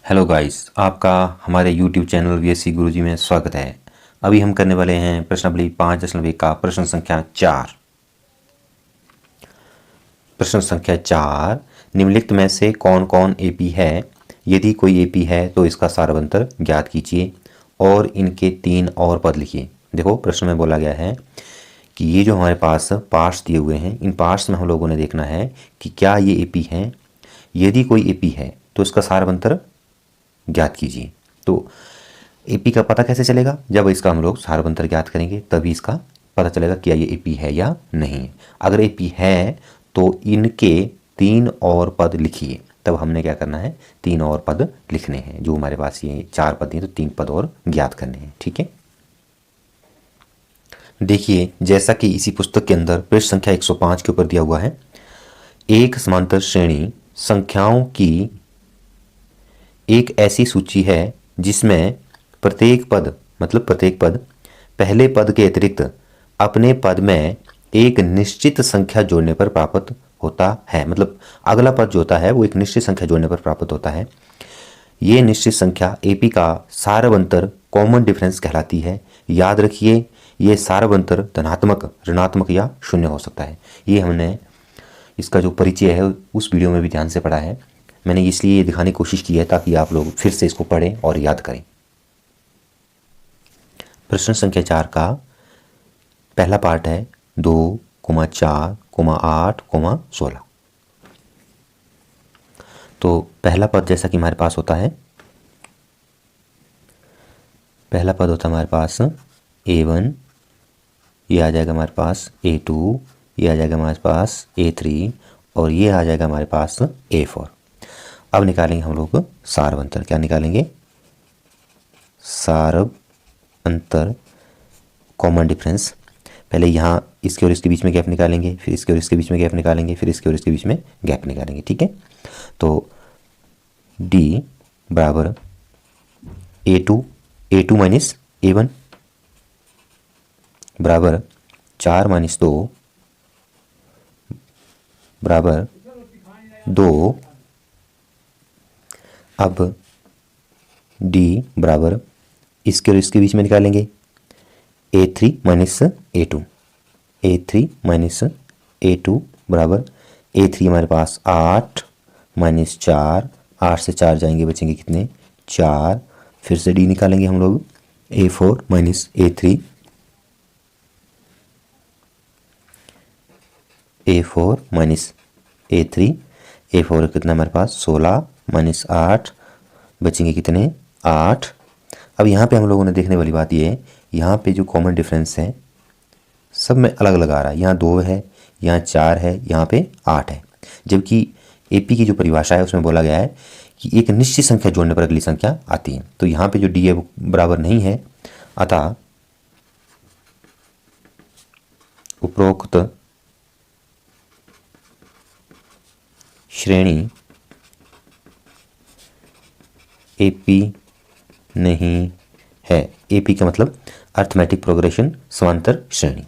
Hello guys, आपका हमारे YouTube channel VSC गुरुजी में स्वागत है। अभी हम करने वाले हैं प्रश्नावली 5.1 का प्रश्न संख्या 4। प्रश्न संख्या 4, निम्नलिखित में से कौन कौन एपी है? यदि कोई एपी है तो इसका सारवंतर ज्ञात कीजिए और इनके 3 और पद लिखिए। देखो, प्रश्न में बोला गया है कि ये जो हमारे पास पार्ट्स दिए हुए हैं, इन पार्ट्स में हम लोगों ने देखना है कि क्या ये एपी हैं। यदि कोई एपी है तो इसका सारवंतर ज्ञात कीजिए। तो एपी का पता कैसे चलेगा? जब इसका हम लोग सारवंतर ज्ञात करेंगे तभी इसका पता चलेगा कि ये एपी है या नहीं है। अगर एपी है तो इनके 3 और पद लिखिए। तब हमने क्या करना है, 3 और पद लिखने हैं। जो हमारे पास ये 4 पद हैं तो 3 पद और ज्ञात करने हैं। ठीक है, देखिए जैसा कि इसी पुस्तक के अंदर पृष्ठ संख्या 105 के ऊपर दिया हुआ है, एक समांतर श्रेणी संख्याओं की एक ऐसी सूची है जिसमें प्रत्येक पद पहले पद के अतिरिक्त अपने पद में एक निश्चित संख्या जोड़ने पर प्राप्त होता है। मतलब अगला पद जो होता है वो एक निश्चित संख्या जोड़ने पर प्राप्त होता है। ये निश्चित संख्या एपी का सारवंतर कॉमन डिफरेंस कहलाती है। याद रखिए, ये सारवंतर धनात्मक, ऋणात्मक या शून्य हो सकता है। ये हमने इसका जो परिचय है उस वीडियो में भी ध्यान से पढ़ा है। मैंने इसलिए दिखाने की कोशिश की है ताकि आप लोग फिर से इसको पढ़ें और याद करें। प्रश्न संख्या 4 का पहला पार्ट है 2, 4, 8, 16। तो पहला पद जैसा कि हमारे पास होता है, पहला पद होता है हमारे पास A1, ये आ जाएगा हमारे पास A2, ये आ जाएगा हमारे पास A3 और ये आ जाएगा हमारे पास A4। अब निकालेंगे हम लोग सारवंतर। क्या निकालेंगे? सारवंतर कॉमन डिफरेंस। पहले यहाँ इसके और इसके बीच में गैप निकालेंगे, फिर इसके और इसके बीच में गैप निकालेंगे, फिर इसके और इसके बीच में गैप निकालेंगे। ठीक है, तो D बराबर A2 माइनस A1 बराबर 4 माइनस 2 बराबर 2। अब D बराबर इसके और इसके बीच में निकालेंगे A3 minus A2, A3 minus A2 बराबर A3 हमारे पास 8 माइनस 4, 8 से 4 जाएंगे, बचेंगे कितने? 4। फिर से D निकालेंगे हम लोग A4 minus A3, A4 minus A3, A4 कितना हमारे पास 16 माइनस 8, बचेंगे कितने? 8। अब यहाँ पे हम लोगों ने देखने वाली बात ये है, यहाँ पे जो कॉमन डिफरेंस है सब में अलग अलग आ रहा है। यहाँ 2 है, यहाँ 4 है, यहाँ पे 8 है। जबकि एपी की जो परिभाषा है उसमें बोला गया है कि एक निश्चित संख्या जोड़ने पर अगली संख्या आती है। तो यहाँ पे जो डी है वो बराबर नहीं है, अतः उपरोक्त श्रेणी एपी नहीं है। एपी का मतलब अर्थमेटिक प्रोग्रेशन, समांतर श्रेणी।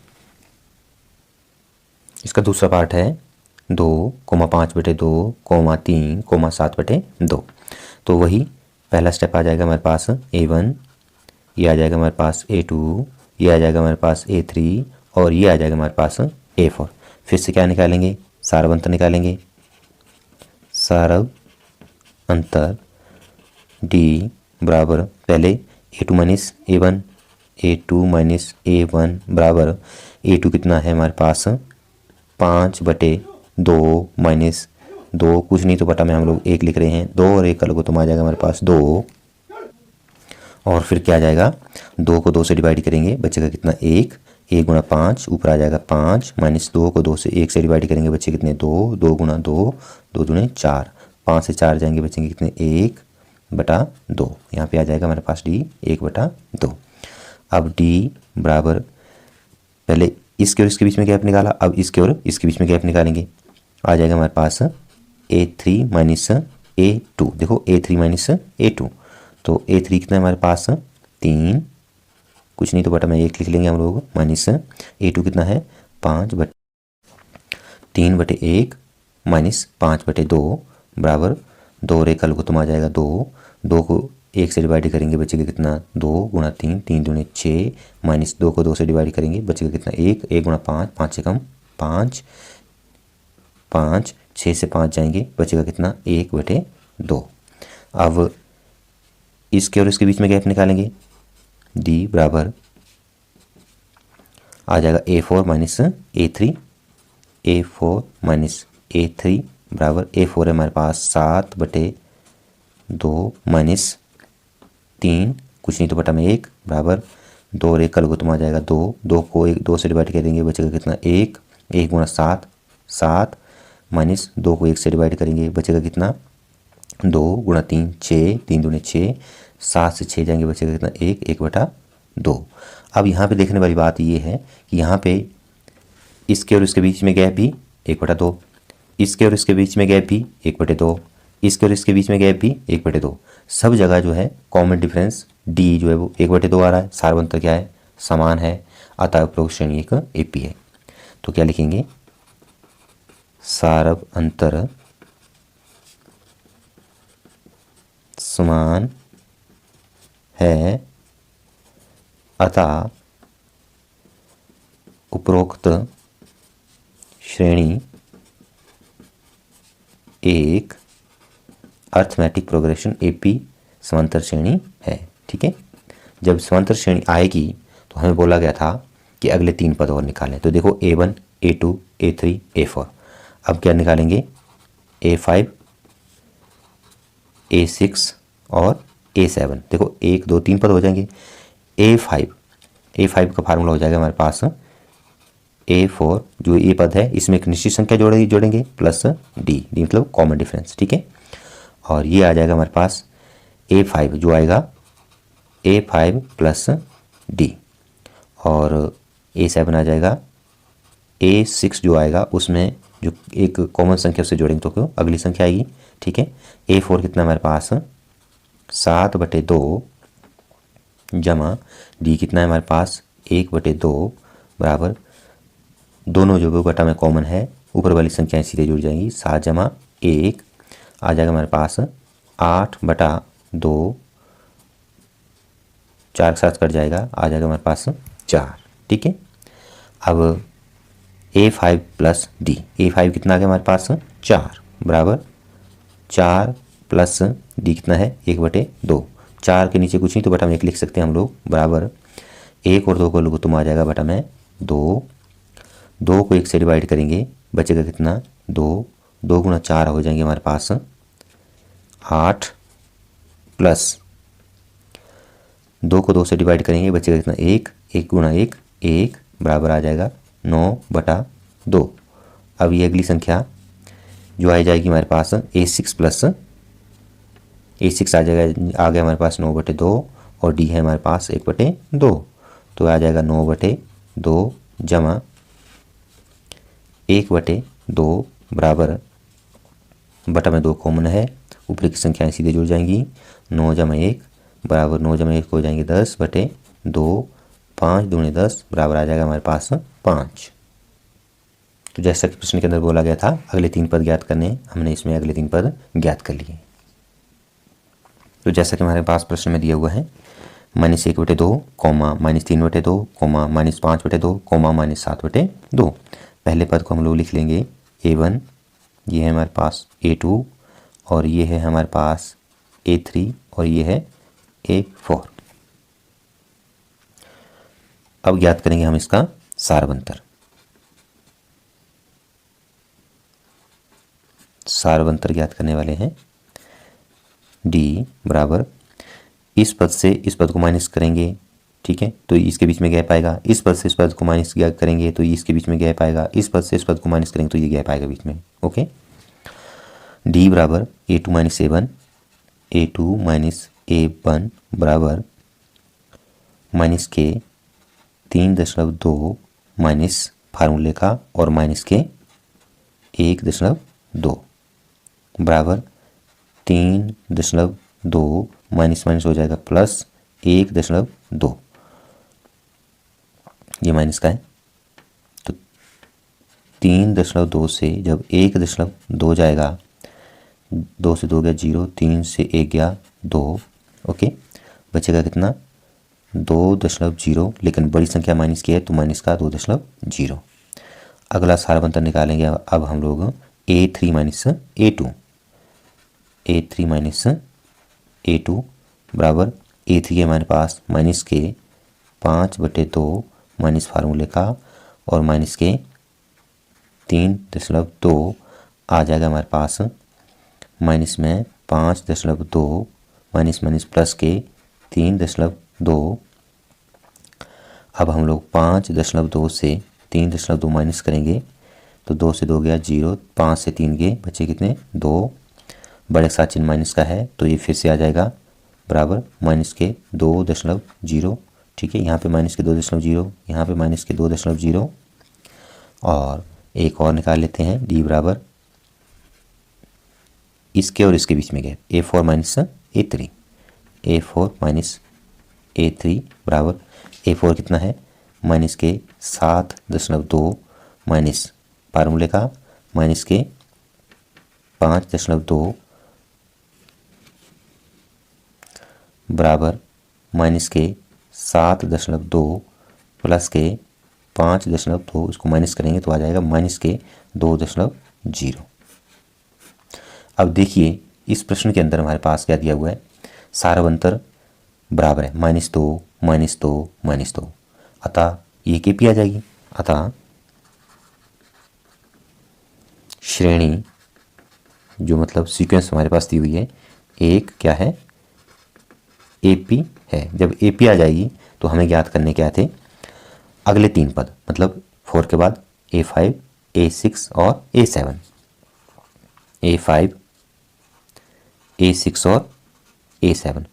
इसका दूसरा पार्ट है 2, 5/2, 3, 7/2। तो वही पहला स्टेप आ जाएगा हमारे पास A1, ये आ जाएगा हमारे पास A2, ये आ जाएगा हमारे पास A3 और ये आ जाएगा हमारे पास A4। फिर से क्या निकालेंगे? सारवंतर निकालेंगे। सारवंतर D बराबर पहले A2 minus A1, A2 minus A1 बराबर A2 कितना है हमारे पास 5/2 माइनस 2, कुछ नहीं तो बटा में हम लोग 1 लिख रहे हैं। 2 और 1 का लघुत्तम आ जाएगा हमारे पास 2 और फिर क्या आ जाएगा? 2 को 2 से डिवाइड करेंगे, बचेगा कितना? 1 गुणा 5, ऊपर आ जाएगा 5 माइनस 2 को 2 से 1 से डिवाइड करेंगे, बचे कितने? 2 गुणा 2, 2 दूने 4, 5 से 4 जाएंगे, बचेंगे कितने? 1/2। यहाँ पे आ जाएगा हमारे पास D 1/2। अब D बराबर पहले इसके और इसके बीच में गैप निकाला, अब इसके और इसके बीच में गैप निकालेंगे, आ जाएगा हमारे पास A3 माइनस A2। देखो A3 माइनस A2, तो A3 कितना है हमारे पास 3, कुछ नहीं तो बटा में 1 लिख लेंगे हम लोग, माइनस A2 कितना है 5/3/1 माइनस 5/2 बराबर 2 और 1 का लघुत्तम आ जाएगा 2, 2 को 1 से डिवाइड करेंगे बचेगा कितना 2 गुणा 3, 3 दूनी 6, माइनस 2 को 2 से डिवाइड करेंगे बचेगा कितना 1, 1 गुणा 5, 5 से कम 5, 5, 6 से 5 जाएंगे बचेगा कितना 1/2। अब इसके और इसके बीच में गैप निकालेंगे, डी बराबर आ जाएगा A4 minus A3, A4 minus A3 बराबर A4 है हमारे पास 7/2 माइनस 3, कुछ नहीं तो बटा में 1 बराबर 2 और 1 का लघुत्तम आ जाएगा 2, 2 को 2 से डिवाइड करेंगे बचेगा कितना 1, 1 गुणा 7, 7 माइनस 2 को 1 से डिवाइड करेंगे बचेगा कितना 2 गुणा 3, 6, 3 दूनी 6, 7 से 6 जाएंगे बचेगा कितना 1, 1/2। अब यहाँ पे देखने वाली बात ये है कि यहाँ पे इसके और इसके बीच में गैप भी 1/2, इसके और इसके बीच में गैप भी 1/2, इसके और इसके बीच में गैप भी 1/2। सब जगह जो है कॉमन डिफरेंस डी जो है वो 1/2 आ रहा है। सार अंतर क्या है, समान है, अतः उपरोक्त श्रेणी एक एपी है। तो क्या लिखेंगे, सारब अंतर समान है अतः उपरोक्त श्रेणी एक अर्थमेटिक प्रोग्रेशन एपी समांतर श्रेणी है। ठीक है, जब समांतर श्रेणी आएगी तो हमें बोला गया था कि अगले 3 पद और निकालें। तो देखो A1, A2, A3, A4। अब क्या निकालेंगे, A5, A6 और A7। देखो 1, 2, 3 पद हो जाएंगे। A5 का फार्मूला हो जाएगा हमारे पास A4, जो ये पद है इसमें एक निश्चित संख्या जोड़ेंगे प्लस डी मतलब कॉमन डिफरेंस। ठीक है, और ये आ जाएगा हमारे पास A5 जो आएगा A5 प्लस डी, और A7 आ जाएगा A6 जो आएगा उसमें जो एक कॉमन संख्या उससे जोड़ेंगे तो क्यों अगली संख्या आएगी। ठीक है, A4 कितना हमारे पास 7/2 जमा डी कितना है हमारे पास 1/2 बराबर, दोनों जो बटा में कॉमन है ऊपर वाली संख्याएं सीधे जुड़ जाएंगी। 7 जमा 1 आ जाएगा हमारे पास 8/2, 4 के साथ कट जाएगा, आ जाएगा हमारे पास 4। ठीक है, अब A5 प्लस डी, A5 कितना आ गया हमारे पास 4 बराबर 4 प्लस डी कितना है 1/2। 4 के नीचे कुछ नहीं तो बटा में 1 लिख सकते हैं हम लोग, बराबर 1 और 2 को लघुत्तम आ जाएगा बटा में 2, 2 को 1 से डिवाइड करेंगे बचेगा कितना 2, 2 गुणा 4 हो जाएंगे हमारे पास 8 प्लस 2 को 2 से डिवाइड करेंगे बचेगा कितना 1, 1 गुणा 1, 1 बराबर आ जाएगा 9/2। अब ये अगली संख्या जो आ जाएगी हमारे पास A6 प्लस A6 आ गया हमारे पास 9/2 और डी है हमारे पास 1/2, तो आ जाएगा 9/2 जमा 1/2 बराबर बटा में 2 कॉमन है, ऊपरी की संख्याएं सीधे जुड़ जाएंगी। 9 जमा 1 बराबर 9 जमा 1 हो जाएंगे 10/2, 5 दूनी 10 बराबर आ जाएगा हमारे पास 5। तो जैसा कि प्रश्न के अंदर बोला गया था अगले 3 पद ज्ञात करने, हमने इसमें अगले 3 पद ज्ञात कर लिए। तो जैसा कि हमारे पास प्रश्न में दिया हुआ है -1/2, -3/2, -5/2, -7/2। पहले पद को हम लोग लिख लेंगे A1, ये है हमारे पास A2 और ये है हमारे पास A3 और ये है A4। अब ज्ञात करेंगे हम इसका सारवंतर। सारवंतर ज्ञात करने वाले हैं, D बराबर इस पद से इस पद को माइनस करेंगे। ठीक है, तो इसके बीच में गैप आएगा, इस पद से इस पद को माइनस करेंगे तो इसके बीच में गैप आएगा, इस पद से इस पद को माइनस करेंगे तो ये गैप आएगा बीच में। ओके, D बराबर A2 minus A1, A2 minus A1 बराबर माइनस के 3.2 माइनस फार्मूले का और माइनस के 1.2 बराबर 3.2 माइनस माइनस हो जाएगा प्लस 1.2, ये माइनस का है तो 3.2 से जब 1.2 जाएगा 2 से 2 गया 0, 3 से 1 गया 2। ओके, बचेगा कितना 2.0, लेकिन बड़ी संख्या माइनस की है तो माइनस का 2.0। अगला सारबंतर निकालेंगे अब हम लोग A3 minus A2, A3 minus A2 बराबर A3 है हमारे पास माइनस के 5/2 माइनस फार्मूले का और माइनस के 3.2 आ जाएगा हमारे पास माइनस में 5.2 माइनस माइनस प्लस के 3.2। अब हम लोग 5.2 से 3.2 माइनस करेंगे तो 2 से 2 गया 0, 5 से 3 गए बचे कितने 2, बड़े साथ चिन्ह माइनस का है तो ये फिर से आ जाएगा बराबर माइनस के 2.0। ठीक है, यहाँ पे माइनस के 2.0, यहाँ पे माइनस के 2.0। और एक और निकाल लेते हैं डी बराबर इसके और इसके बीच में gap A4 minus A3, A4 minus A3 बराबर A4 कितना है माइनस के 7.2 माइनस फार्मूले का माइनस के 5.2 बराबर माइनस के 7.2 प्लस के 5.2, इसको माइनस करेंगे तो आ जाएगा माइनस के 2.0। अब देखिए इस प्रश्न के अंदर हमारे पास क्या दिया हुआ है, सारबंतर बराबर है -2 -2 -2, अतः ये केपी आ जाएगी। अतः श्रेणी जो मतलब सीक्वेंस हमारे पास दी हुई है एक क्या है एपी है। जब एपी आ जाएगी तो हमें ज्ञात करने क्या थे अगले 3 पद, मतलब 4 के बाद A5 A6 और A7, A5 A6 और A7।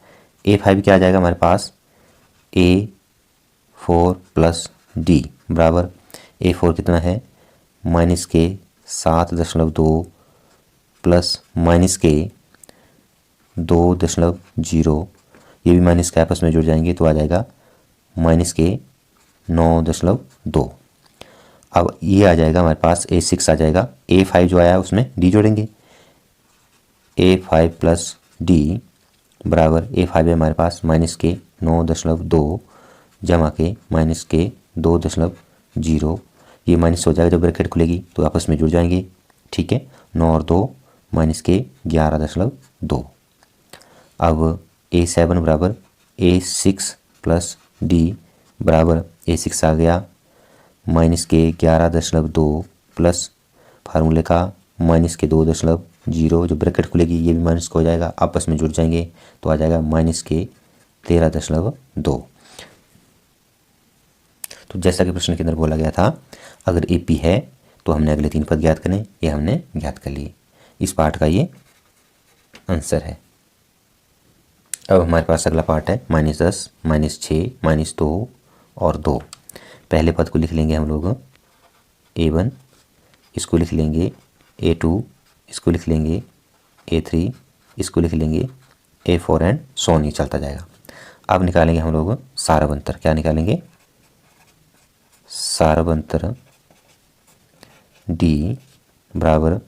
A5 क्या आ जाएगा हमारे पास A4 प्लस D बराबर A4 कितना है माइनस के 7.2 प्लस माइनस के 2.0, ये भी माइनस के आपस में जुड़ जाएंगे तो आ जाएगा माइनस के 9.2। अब ये आ जाएगा हमारे पास A6 आ जाएगा, A5 जो आया उसमें D जोड़ेंगे, A5 प्लस D बराबर A5 है हमारे पास माइनस के 9.2 जमा के माइनस के 2.0, ये माइनस हो जाएगा जब ब्रैकेट खुलेगी तो आपस में जुड़ जाएंगे। ठीक है, 9 और 2 माइनस के 11.2। अब A7 बराबर A6 प्लस D बराबर A6 आ गया माइनस के 11.2 प्लस फार्मूले का माइनस के 2.0, जो ब्रैकेट खुलेगी ये भी माइनस का हो जाएगा, आपस में जुड़ जाएंगे तो आ जाएगा माइनस के 13.2। तो जैसा कि प्रश्न के अंदर बोला गया था अगर AP है तो हमने अगले 3 पद ज्ञात करने, ये हमने ज्ञात कर लिए। इस पार्ट का ये आंसर है। अब हमारे पास अगला पार्ट है -10 -6 -2 और 2। पहले पद को लिख लेंगे हम लोग A1, इसको लिख लेंगे A2, इसको लिख लेंगे A3, इसको लिख लेंगे A4 एंड सो ऑन, ये चलता जाएगा। अब निकालेंगे हम लोग सारबंतर। क्या निकालेंगे सारबंतर D बराबर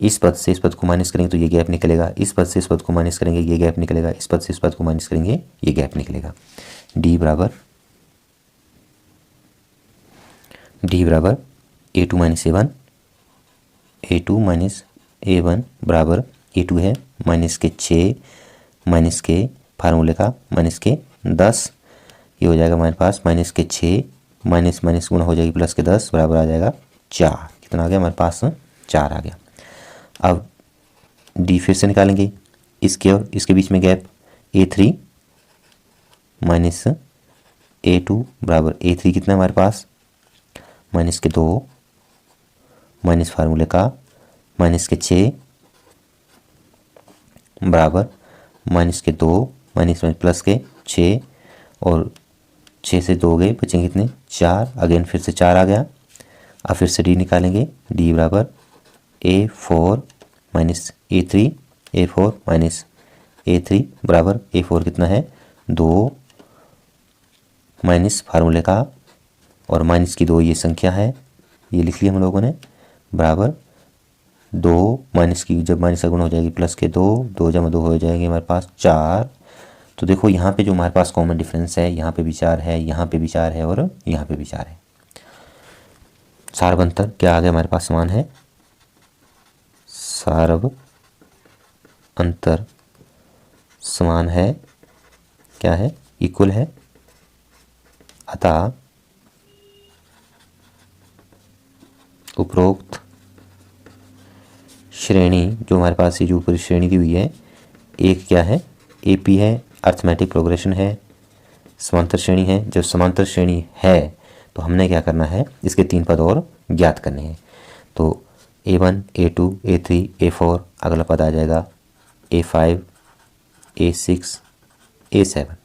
इस पद से इस पद को माइनस करेंगे तो ये गैप निकलेगा, इस पद से इस पद को माइनस करेंगे ये गैप निकलेगा, इस पद से इस पद को माइनस करेंगे ये गैप निकलेगा। D बराबर A2 minus A1, A2 minus A1 बराबर A2 है माइनस के 6 माइनस के फार्मूले का माइनस के 10, ये हो जाएगा हमारे पास माइनस के 6 माइनस माइनस गुणा हो जाएगी प्लस के 10 बराबर आ जाएगा 4। कितना आ गया हमारे पास 4 आ गया। अब D फिर से निकालेंगे, इसके और इसके बीच में गैप A3 माइनस A2 बराबर A3 कितना हमारे पास माइनस के 2 माइनस फार्मूले का माइनस के 6 बराबर माइनस के 2 माइनस माइनस प्लस के 6 और 6 से 2 गए बचेंगे कितने 4, अगेन फिर से 4 आ गया। अब फिर से D निकालेंगे, D बराबर A4 minus A3, A4 minus A3 बराबर A4 कितना है 2 माइनस फार्मूले का और माइनस की 2 ये संख्या है, ये लिख लिया हम लोगों ने बराबर 2 माइनस की जब माइनस का गुण हो जाएगी प्लस के 2, 2 जमा 2 हो जाएंगे हमारे पास 4। तो देखो यहाँ पे जो हमारे पास कॉमन डिफरेंस है, यहाँ पे भी 4 है, यहाँ पे भी 4 है और यहाँ पे भी 4 है। सारब अंतर क्या आ गया हमारे पास, समान है। सारब अंतर समान है, क्या है, इक्वल है। अतः उपरोक्त श्रेणी जो हमारे पास ये जो ऊपर श्रेणी दी हुई है, एक क्या है, एपी है, अर्थमेटिक प्रोग्रेशन है, समांतर श्रेणी है। जब समांतर श्रेणी है तो हमने क्या करना है, इसके 3 पद और ज्ञात करने हैं। तो A1, A2, A3, A4, अगला पद आ जाएगा A5, A6, A7।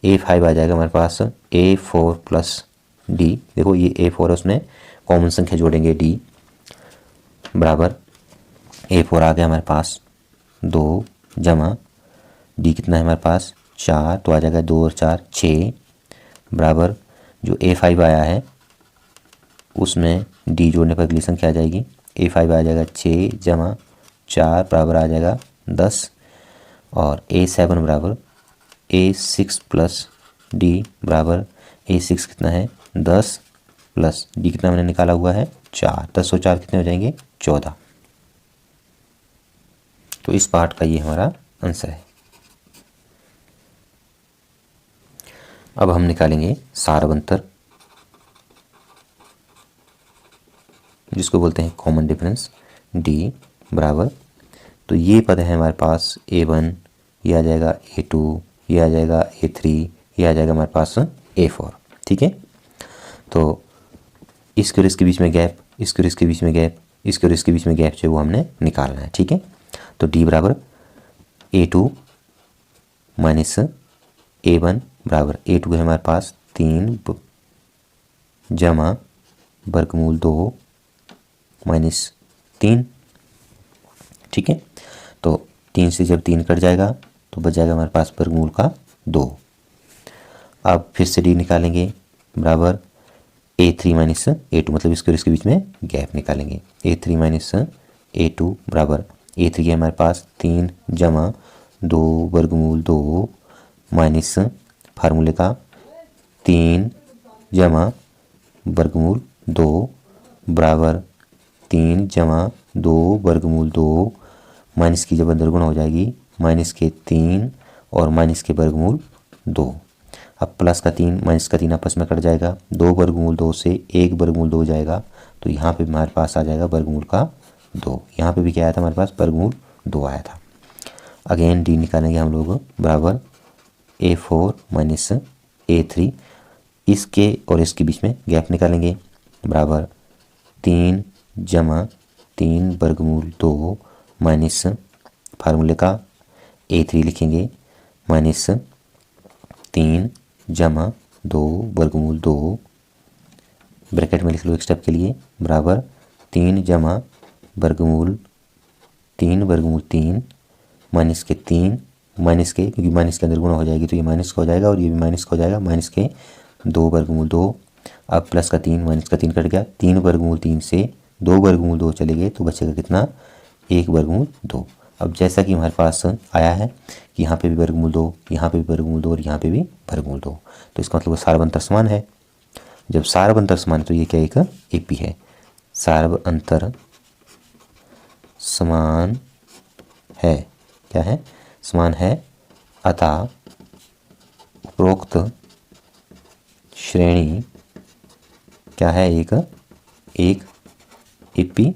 A5 आ जाएगा हमारे पास A4 प्लस D। देखो ये A4 है, उसमें कॉमन संख्या जोड़ेंगे D बराबर A4 आ गया हमारे पास 2 जमा D कितना है हमारे पास 4, तो आ जाएगा 2 और 4 6 बराबर जो A5 आया है उसमें D जोड़ने पर अगली संख्या आ जाएगी। A5 आ जाएगा 6 जमा 4 बराबर आ जाएगा 10 और A7 बराबर A6 प्लस D बराबर A6 कितना है 10 प्लस D कितना मैंने निकाला हुआ है 4। 10 और 4 कितने हो जाएंगे 14। तो इस पार्ट का ये हमारा आंसर है। अब हम निकालेंगे सारब अंतर, जिसको बोलते हैं कॉमन डिफरेंस D बराबर। तो ये पद है हमारे पास A1, ये आ जाएगा A2, ये आ जाएगा A3, ये आ जाएगा हमारे पास A4। ठीक है, तो इसके और इसके बीच में गैप, इसके और इसके बीच में गैप, इसके और इसके बीच में गैप जो है वो हमने निकालना है। ठीक है, तो D बराबर A2 माइनस A1 बराबर A2 है हमारे पास 3 जमा वर्गमूल 2 माइनस 3। ठीक है, तो 3 से जब 3 कट जाएगा तो बच जाएगा हमारे पास वर्गमूल का 2। अब फिर से D निकालेंगे बराबर A3 माइनस A2, मतलब इसके और इसके बीच में गैप निकालेंगे। A3 माइनस A2 बराबर A3 है हमारे पास 3 जमा 2 वर्गमूल 2 माइनस फार्मूले का 3 जमा वर्गमूल 2 बराबर 3 जमा 2 वर्गमूल 2 माइनस की जब अंदर गुणा हो जाएगी माइनस के 3 और माइनस के वर्गमूल 2। अब प्लस का 3 माइनस का 3 आपस में कट जाएगा, 2 वर्गमूल 2 से 1 वर्गमूल 2 जाएगा, तो यहाँ पे हमारे पास आ जाएगा वर्गमूल का 2। यहाँ पे भी क्या आया था हमारे पास वर्गमूल 2 आया था। अगेन D निकालेंगे हम लोग बराबर A4 माइनस A3, इसके और इसके बीच में गैप निकालेंगे बराबर 3 जमा 3 वर्गमूल 2 माइनस फार्मूले का A3 लिखेंगे माइनस 3 जमा 2 वर्गमूल 2 ब्रैकेट में लिख लो एक स्टेप के लिए बराबर 3 जमा वर्गमूल 3 माइनस के 3 माइनस के, क्योंकि माइनस के अंदर गुणा हो जाएगी तो ये माइनस का हो जाएगा और ये भी माइनस का हो जाएगा, माइनस के 2 वर्गमूल 2। अब प्लस का 3 माइनस का 3 कट गया, 3 वर्गमूल 3 से 2 वर्गमूल 2 चले गए तो बचेगा कितना 1 वर्गमूल 2। अब जैसा कि हमारे पास आया है कि यहाँ पे भी वर्गमूल 2, यहाँ पे भी वर्गमूल 2 और यहाँ पे भी वर्गमूल 2, तो इसका मतलब सारब अंतर समान है। जब सारब अंतर समान है तो ये क्या एक एपी है। सारब अंतर समान है, क्या है, समान है, अतः उपरोक्त श्रेणी क्या है, एक एपी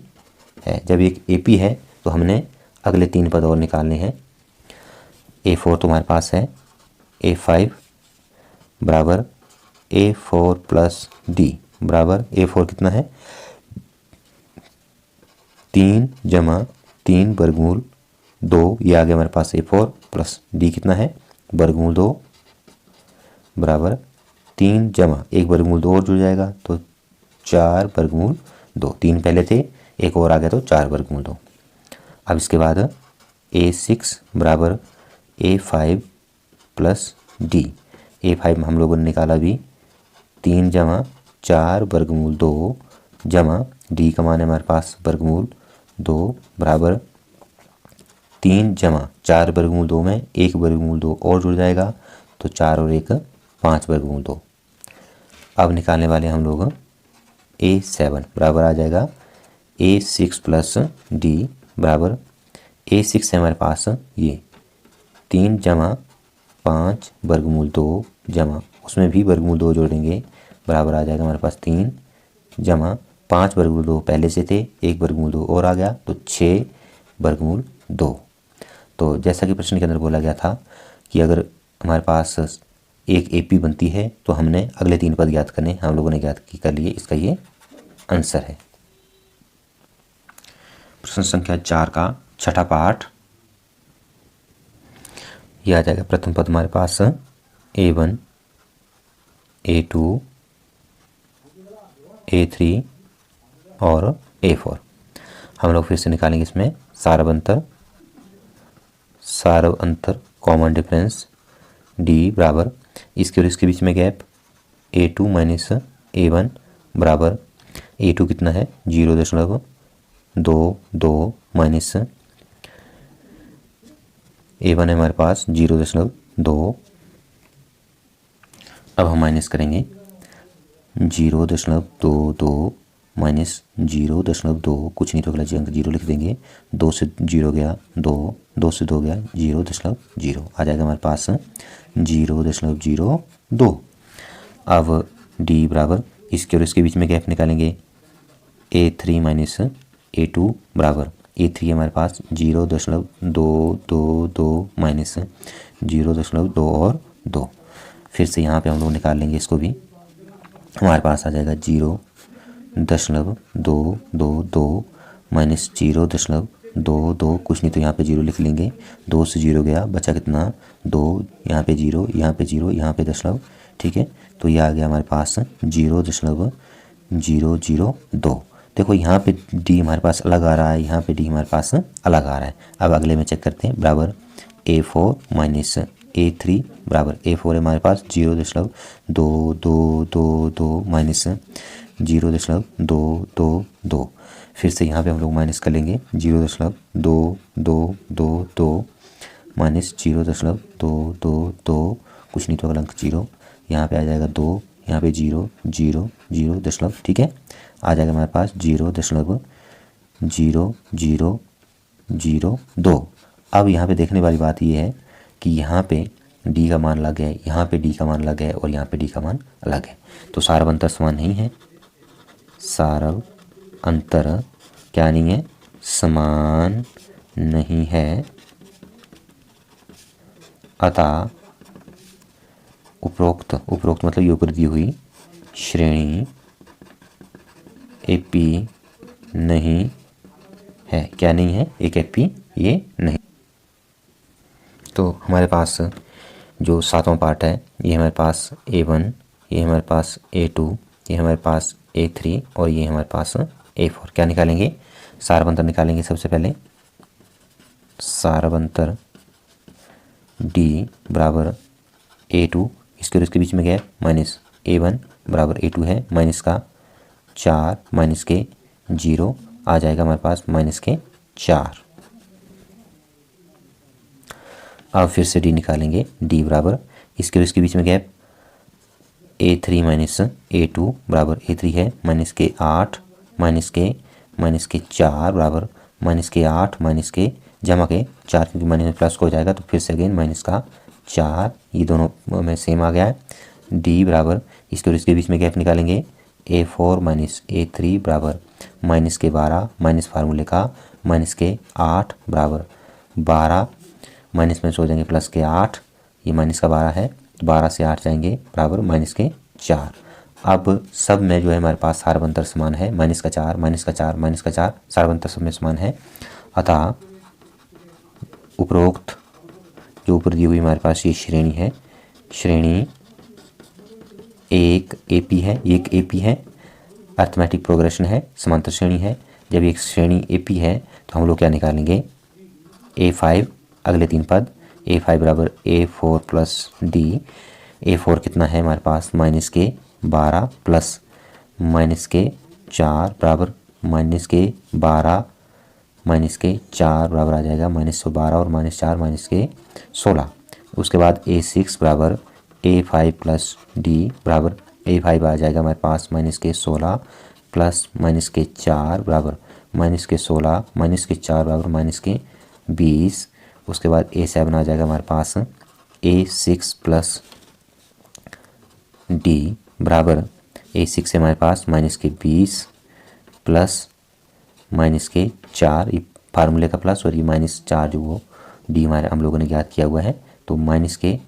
है। जब एक एपी है तो हमने अगले 3 पद और निकालने हैं। A4 तुम्हारे पास है, A5 बराबर A4 प्लस D बराबर A4 कितना है 3 जमा 3 वर्गमूल 2, ये आ गया हमारे पास A4 प्लस D कितना है वर्गमूल 2 बराबर 3 जमा 1 वर्गमूल 2 और जुड़ जाएगा तो 4 वर्गमूल 2, 3 पहले थे एक और आ गया तो 4 वर्गमूल 2। अब इसके बाद A6 बराबर A5 प्लस D। A5 हम लोगों ने निकाला भी 3 जमा 4 वर्गमूल 2 जमा D का मान है हमारे पास वर्गमूल 2 बराबर 3 जमा 4 वर्गमूल 2 में 1 वर्गमूल 2 और जुड़ जाएगा, तो 4 और 1 5 वर्गमूल 2। अब निकालने वाले हम लोग A7 बराबर आ जाएगा A6 प्लस D बराबर A6 है हमारे पास ये 3 जमा 5 वर्गमूल 2 जमा उसमें भी वर्गमूल 2 जोड़ेंगे, बराबर आ जाएगा हमारे पास 3 जमा 5 वर्गमूल 2 पहले से थे, 1 वर्गमूल 2 और आ गया, तो 6 वर्गमूल 2। तो जैसा कि प्रश्न के अंदर बोला गया था कि अगर हमारे पास एक AP बनती है तो हमने अगले 3 पद ज्ञात करने, हम लोगों ने ज्ञात कर लिए, इसका ये आंसर है। प्रश्न संख्या 4 का छठा पाठ ये आ जाएगा। प्रथम पद हमारे पास A1 A2 A3 और A4। हम लोग फिर से निकालेंगे इसमें सारव अंतर कॉमन डिफरेंस D बराबर इसके और इसके बीच में गैप A2 माइनस A1 बराबर A2 कितना है 0.22 माइनस A1 है हमारे पास 0.2। अब हम माइनस करेंगे 0.22 माइनस 0.2, कुछ नहीं तो अगला अंक 0 लिख देंगे, 2 से 0 गया 2, 2 से 2 गया 0.0, आ जाएगा हमारे पास 0.02। अब D बराबर इसके और इसके बीच में गैप निकालेंगे A3 माइनस A2 बराबर A3 है हमारे पास 0.222 माइनस 0.2 और 2। फिर से यहाँ पे हम लोग निकाल लेंगे इसको भी, हमारे पास आ जाएगा 0.222 माइनस 0.22, कुछ नहीं तो यहाँ पे 0 लिख लेंगे, 2 से 0 गया, बचा कितना 2, यहाँ पे 0, यहाँ पे 0, यहाँ पे दशमलव, ठीक है। तो ये आ गया हमारे पास 0.002। देखो यहाँ पे D हमारे पास अलग आ रहा है, यहाँ पे D हमारे पास अलग आ रहा है। अब अगले में चेक करते हैं, बराबर A4 माइनस A3 बराबर A4 है हमारे पास 0.2222 माइनस 0.222। फिर से यहाँ पे हम लोग माइनस कर लेंगे 0.2222 माइनस 0.222, कुछ नहीं तो अगला अंक 0, यहाँ पे आ जाएगा 2, यहाँ पे 0 0 0 दशमलव, ठीक है, आ जाएगा हमारे पास 0.0002। अब यहाँ पे देखने वाली बात ये है कि यहाँ पे D का मान अलग है, यहाँ पे D का मान अलग है और यहाँ पे D का मान अलग है, तो सारव अंतर समान नहीं है, सारव अंतर क्या नहीं है, समान नहीं है, अतः उपरोक्त मतलब ये ऊपर दी हुई श्रेणी AP नहीं है। क्या नहीं है, एक AP ये नहीं। तो हमारे पास जो सातवां पार्ट है ये हमारे पास A1, ये हमारे पास A2, ये हमारे पास A3 और ये हमारे पास A4। क्या निकालेंगे, सारव अंतर निकालेंगे। सबसे पहले सारव अंतर D बराबर A2, इसके और इसके बीच में गया माइनस A1 बराबर A2 है, माइनस का 4 माइनस के 0, आ जाएगा हमारे पास माइनस के 4। अब फिर से D निकालेंगे, D बराबर इसके और इसके बीच में गैप A3 माइनस A2 बराबर A3 है, माइनस के 8 माइनस के 4 बराबर माइनस के 8 माइनस के जमा के 4, क्योंकि माइनस में प्लस को हो जाएगा, तो फिर से अगेन माइनस का 4, ये दोनों में सेम आ गया है। D बराबर इसके और इसके बीच में गैप निकालेंगे A4 माइनस A3 बराबर माइनस के 12 माइनस फार्मूले का माइनस के 8 बराबर 12, माइनस में से हो जाएंगे प्लस के 8, ये माइनस का 12 है, 12 से 8 जाएंगे बराबर माइनस के 4। अब सब में जो है हमारे पास सारव अंतर समान है, माइनस का 4 माइनस का 4 माइनस का 4, सारव अंतर सब में समान है, अतः उपरोक्त जो ऊपर दी हुई हमारे पास ये श्रेणी है, श्रेणी एक AP है, ये एक AP है, अर्थमेटिक प्रोग्रेशन है, समांतर श्रेणी है। जब एक श्रेणी AP है तो हम लोग क्या निकालेंगे, A5, अगले 3 पद A5 बराबर A4 प्लस D। A4 कितना है हमारे पास माइनस के 12 प्लस माइनस के 4 बराबर माइनस के 12 माइनस के 4 बराबर आ जाएगा -12 और -4 माइनस के 16। उसके बाद A6 बराबर A5 प्लस D बराबर A5 आ जाएगा हमारे पास -16 प्लस -4 बराबर -16 -4 बराबर -20। उसके बाद A7 आ जाएगा हमारे पास A6 प्लस D बराबर A6 से हमारे पास -20 प्लस -4, ये फार्मूले का प्लस और ये -4 जो वो D हमारे हम लोगों ने ज्ञात किया हुआ है, तो -20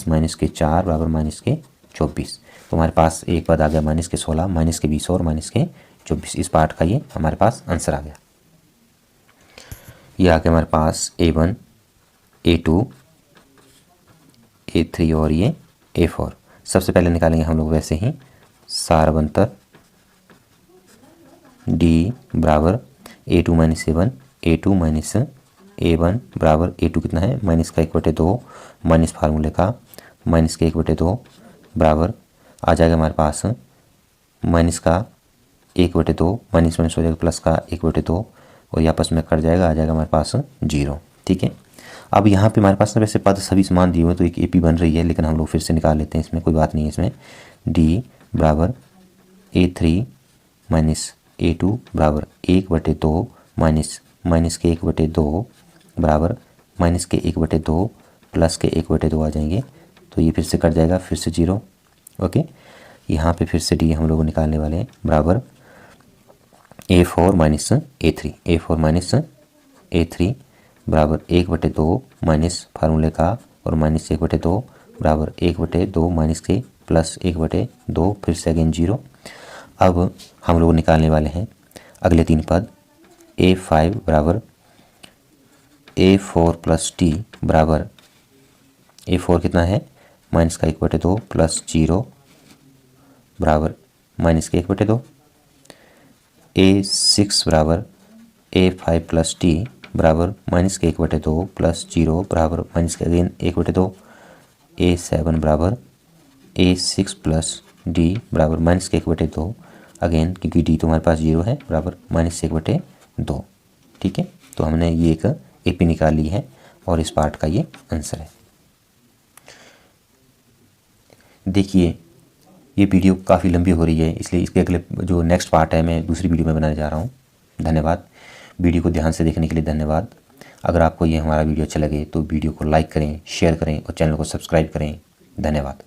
-4 बराबर -24। तो हमारे पास एक पद आ गया -16 -20 और -24। इस पार्ट का ये हमारे पास आंसर आ गया। ये आ गया हमारे पास A1 A2 A3 और ये A4। सबसे पहले निकालेंगे हम लोग वैसे ही सारबंतर D बराबर A2 minus A1 A2 minus A1 बराबर A2 कितना है माइनस का 1/2 माइनस फार्मूले का माइनस के 1/2 बराबर आ जाएगा हमारे पास माइनस का 1/2 माइनस माइनस हो जाएगा प्लस का 1/2 और ये आपस में कट जाएगा, आ जाएगा हमारे पास 0। ठीक है, अब यहाँ पे हमारे पास ना वैसे पद सभी समान दिए हुए तो एक AP बन रही है, लेकिन हम लोग फिर से निकाल लेते हैं, इसमें कोई बात नहीं है। इसमें D बराबर A3 माइनस A2 बराबर 1/2 माइनस के 1/2 बराबर माइनस के 1/2 प्लस के 1/2 आ जाएंगे, तो ये फिर से कट जाएगा, फिर से 0। ओके, यहाँ पे फिर से D हम लोग निकालने वाले हैं बराबर A4 minus A3 A4 minus A3 बराबर 1/2 माइनस फार्मूले का और माइनस 1/2 बराबर 1/2 माइनस के प्लस 1/2 फिर से अगेन 0। अब हम लोग निकालने वाले हैं अगले 3 पद A5 बराबर A4 प्लस D बराबर A4 कितना है माइनस का 1/2 प्लस 0 बराबर माइनस के 1/2। A6 बराबर A5 प्लस D बराबर माइनस के 1/2 प्लस 0 बराबर माइनस के अगेन 1/2। A7 बराबर A6 प्लस D बराबर माइनस के 1/2 अगेन, क्योंकि D तो हमारे पास 0 है, बराबर माइनस 1/2। ठीक है, तो हमने ये एक AP निकाल ली है और इस पार्ट का ये आंसर है। देखिए ये वीडियो काफ़ी लंबी हो रही है, इसलिए इसके अगले जो नेक्स्ट पार्ट है मैं दूसरी वीडियो में बनाने जा रहा हूँ। धन्यवाद, वीडियो को ध्यान से देखने के लिए धन्यवाद। अगर आपको ये हमारा वीडियो अच्छा लगे तो वीडियो को लाइक करें, शेयर करें और चैनल को सब्सक्राइब करें। धन्यवाद।